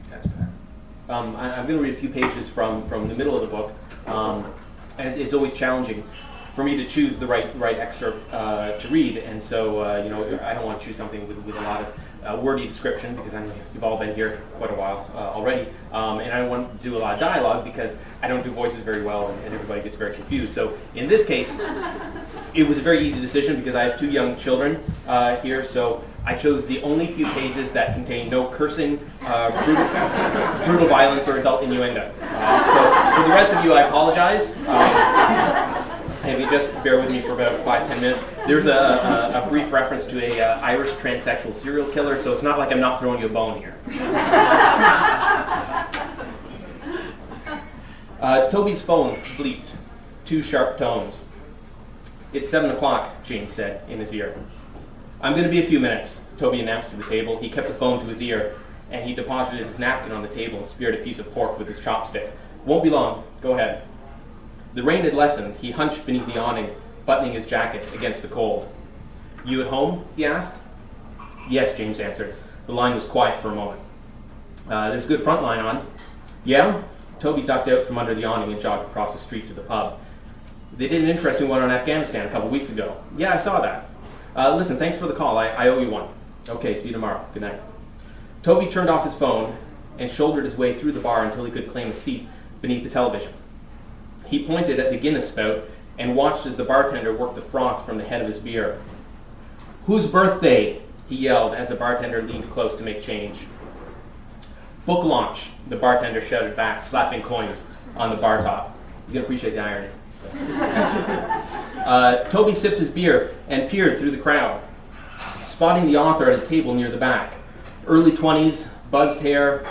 That's better. I'm going to read a few pages from the middle of the book, and it's always challenging for me to choose the right excerpt to read, and so I don't want to choose something with a lot of wordy description, because I know you've all been here quite a while already, and I don't want to do a lot of dialogue because I don't do voices very well, and everybody gets very confused. So in this case, it was a very easy decision because I have two young children here, so I chose the only few pages that contain no cursing, brutal violence, or adult innuendo. So for the rest of you, I apologize. And if you just bear with me for about 5-10 minutes, there's a brief reference to a Irish transsexual serial killer, so it's not like I'm not throwing you a bone here. Toby's phone bleeped, 2 sharp tones. "It's 7 o'clock, James said in his ear. "I'm going to be a few minutes," Toby announced to the table. He kept the phone to his ear, and he deposited his napkin on the table and speared a piece of pork with his chopstick. "Won't be long. Go ahead." The rain had lessened. He hunched beneath the awning, buttoning his jacket against the cold. "You at home?" he asked. "Yes," James answered. The line was quiet for a moment. "There's a good front line on." "Yeah?" Toby ducked out from under the awning and jogged across the street to the pub. "They did an interesting one on Afghanistan a couple weeks ago." "Yeah, I saw that." Listen, thanks for the call. I owe you one." "Okay, see you tomorrow. Good night." Toby turned off his phone and shouldered his way through the bar until he could claim a seat beneath the television. He pointed at the Guinness spout and watched as the bartender worked the froth from the head of his beer. "Whose birthday?" he yelled as the bartender leaned close to make change. "Book launch," the bartender shouted back, slapping coins on the bar top. You can appreciate the irony. Toby sipped his beer and peered through the crowd, spotting the author at a table near the back. Early 20s, buzzed hair,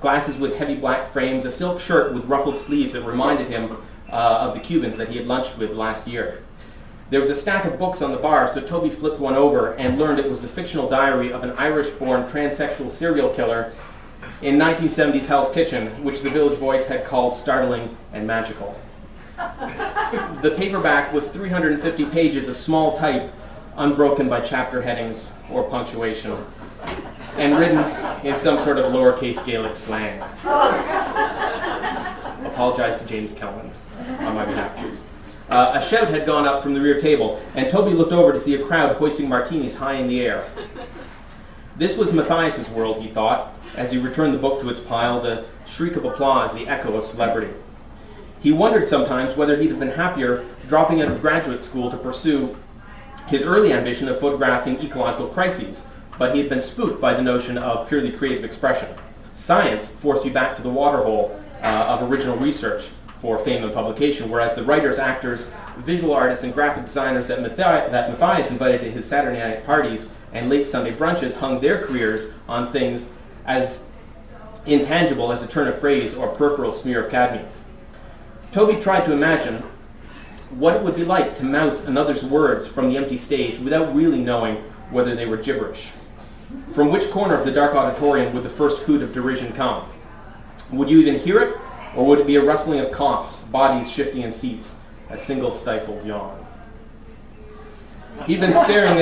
glasses with heavy black frames, a silk shirt with ruffled sleeves that reminded him of the Cubans that he had lunched with last year. There was a stack of books on the bar, so Toby flipped one over and learned it was the fictional diary of an Irish-born transsexual serial killer in 1970s Hell's Kitchen, which the Village Voice had called startling and magical. The paperback was 350 pages of small type, unbroken by chapter headings or punctuation, and written in some sort of lowercase Gaelic slang. Apologize to James Kelman on my behalf, please. A shout had gone up from the rear table, and Toby looked over to see a crowd hoisting martinis high in the air. This was Matthias's world, he thought, as he returned the book to its pile, the shriek of applause, the echo of celebrity. He wondered sometimes whether he'd have been happier dropping out of graduate school to pursue his early ambition of photographing ecological crises, but he had been spooked by the notion of purely creative expression. Science forced you back to the waterhole of original research for fame and publication, whereas the writers, actors, visual artists, and graphic designers that Matthias invited to his Saturday night parties and late Sunday brunches hung their careers on things as intangible as a turn of phrase or peripheral smear of cadmium. Toby tried to imagine what it would be like to mouth another's words from the empty stage without really knowing whether they were gibberish. From which corner of the dark auditorium would the first hoot of derision come? Would you even hear it, or would it be a rustling of coughs, bodies shifting in seats, a single stifled yawn? He'd been staring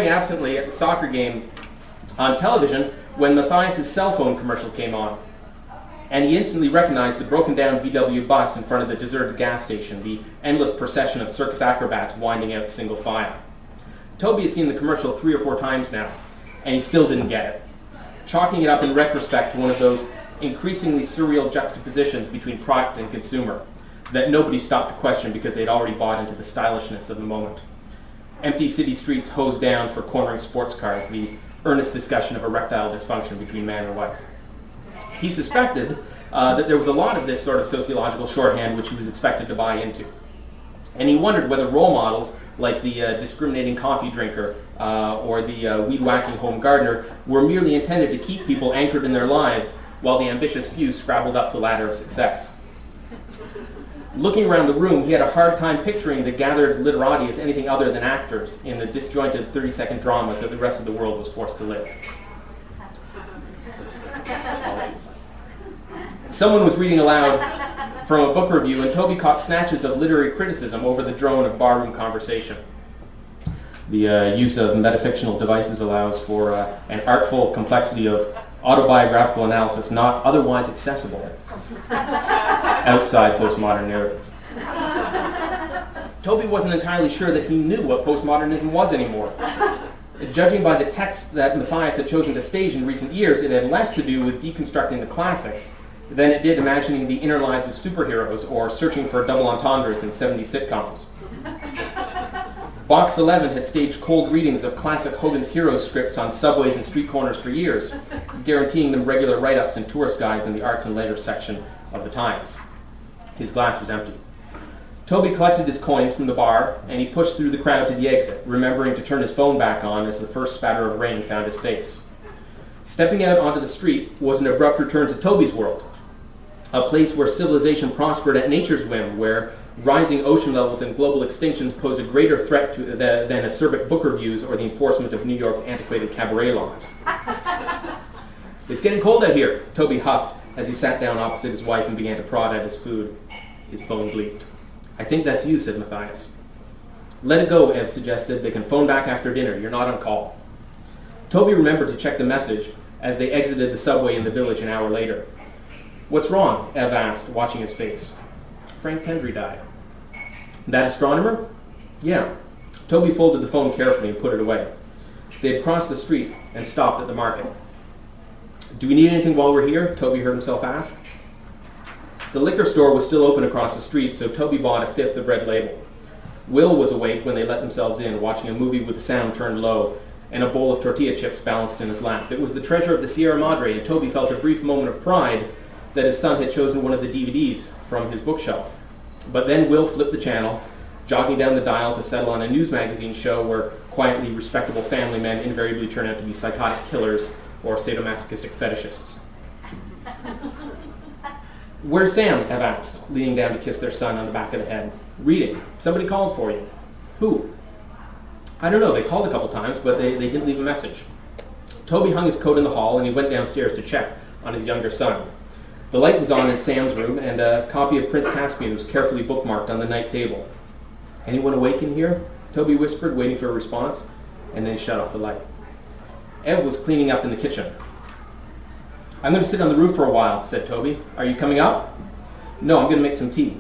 absently at the soccer game on television when Matthias's cell phone commercial came on, and he instantly recognized the broken-down VW bus in front of the deserted gas station, the endless procession of circus acrobats winding out single file. Toby had seen the commercial 3 or 4 times now, and he still didn't get it, chalking it up in retrospect to one of those increasingly surreal juxtapositions between product and consumer that nobody stopped to question because they'd already bought into the stylishness of the moment. Empty city streets hosed down for cornering sports cars, the earnest discussion of erectile dysfunction between man and wife. He suspected that there was a lot of this sort of sociological shorthand which he was expected to buy into. And he wondered whether role models like the discriminating coffee drinker or the weed-whacking home gardener were merely intended to keep people anchored in their lives while the ambitious few scrabbled up the ladder of success. Looking around the room, he had a hard time picturing the gathered literati as anything other than actors in the disjointed 30-second dramas that the rest of the world was forced to live. Apologies. Someone was reading aloud from a book review, and Toby caught snatches of literary criticism over the drone of barroom conversation. The use of metafictional devices allows for an artful complexity of autobiographical analysis not otherwise accessible outside postmodern narrative. Toby wasn't entirely sure that he knew what postmodernism was anymore. Judging by the texts that Matthias had chosen to stage in recent years, it had less to do with deconstructing the classics than it did imagining the inner lives of superheroes or searching for double entendres in 70s sitcoms. Box 11 had staged cold readings of classic Hogan's Heroes scripts on subways and street corners for years, guaranteeing them regular write-ups and tourist guides in the arts and leisure section of the Times. His glass was empty. Toby collected his coins from the bar, and he pushed through the crowd to the exit, remembering to turn his phone back on as the first spatter of rain found his face. Stepping out onto the street was an abrupt return to Toby's world, a place where civilization prospered at nature's whim, where rising ocean levels and global extinctions posed a greater threat than acerbic book reviews or the enforcement of New York's antiquated cabaret laws. "It's getting cold out here," Toby huffed as he sat down opposite his wife and began to prod at his food. His phone bleeped. "I think that's you," said Matthias. "Let it go," Ev suggested. "They can phone back after dinner. You're not on call." Toby remembered to check the message as they exited the subway in the village an hour later. "What's wrong?" Ev asked, watching his face. "Frank Pendry died." "That astronomer?" "Yeah." Toby folded the phone carefully and put it away. They had crossed the street and stopped at the market. "Do we need anything while we're here?" Toby heard himself ask. The liquor store was still open across the street, so Toby bought a fifth of Red Label. Will was awake when they let themselves in, watching a movie with the sound turned low and a bowl of tortilla chips balanced in his lap. It was the Treasure of the Sierra Madre, and Toby felt a brief moment of pride that his son had chosen one of the DVDs from his bookshelf. But then Will flipped the channel, jogging down the dial to settle on a news magazine show where quietly respectable family men invariably turn out to be psychotic killers or sadomasochistic fetishists. "Where's Sam?" Ev asked, leaning down to kiss their son on the back of the head. "Reading. Somebody called for you." "Who?" "I don't know. They called a couple times, but they didn't leave a message." Toby hung his coat in the hall, and he went downstairs to check on his younger son. The light was on in Sam's room, and a copy of Prince Caspian was carefully bookmarked on the night table. "Anyone awake in here?" Toby whispered, waiting for a response, and then he shut off the light. Ev was cleaning up in the kitchen. "I'm going to sit on the roof for a while," said Toby. "Are you coming up?" "No, I'm going to make some tea."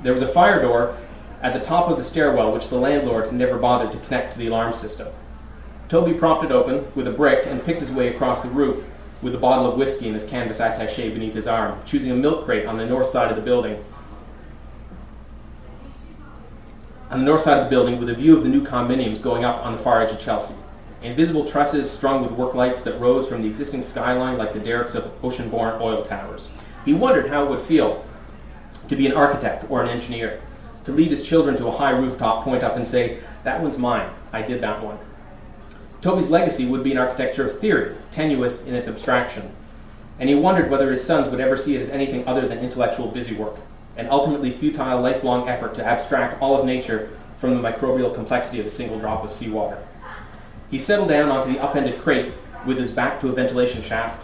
There was a fire door at the top of the stairwell which the landlord had never bothered to connect to the alarm system. Toby propped it open with a brick and picked his way across the roof with a bottle of whiskey and his canvas attaché beneath his arm, choosing a milk crate on the north side of the building. With a view of the new condominiums going up on the far edge of Chelsea. Invisible trusses strung with work lights that rose from the existing skyline like the derricks of ocean-borne oil towers. He wondered how it would feel to be an architect or an engineer, to lead his children to a high rooftop, point up and say, "That one's mine. I did that one." Toby's legacy would be an architecture of theory, tenuous in its abstraction, and he wondered whether his sons would ever see it as anything other than intellectual busywork, an ultimately futile lifelong effort to abstract all of nature from the microbial complexity of a single drop of seawater. He settled down onto the upended crate with his back to a ventilation shaft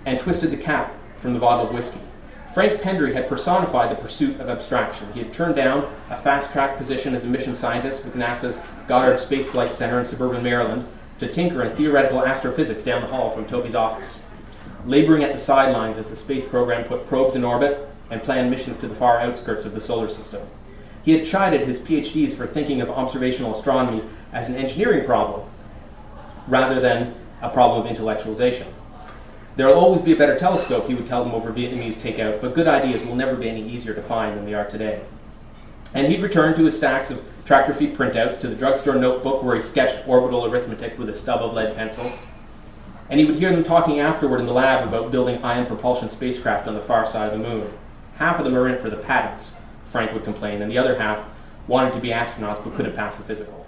and twisted the cap from the bottle of whiskey. Frank Pendry had personified the pursuit of abstraction. He had turned down a fast-track position as a mission scientist with NASA's Goddard Space Flight Center in suburban Maryland to tinker in theoretical astrophysics down the hall from Toby's office, laboring at the sidelines as the space program put probes in orbit and planned missions to the far outskirts of the solar system. He had chided his PhDs for thinking of observational astronomy as an engineering problem, rather than a problem of intellectualization. "There will always be a better telescope," he would tell them over Vietnamese takeout, "but good ideas will never be any easier to find than they are today." And he'd return to his stacks of tractor feed printouts, to the drugstore notebook where he sketched orbital arithmetic with a stub of lead pencil. And he would hear them talking afterward in the lab about building ion propulsion spacecraft on the far side of the moon. "Half of them are in it for the patents," Frank would complain, and the other half wanted to be astronauts but couldn't pass a physical.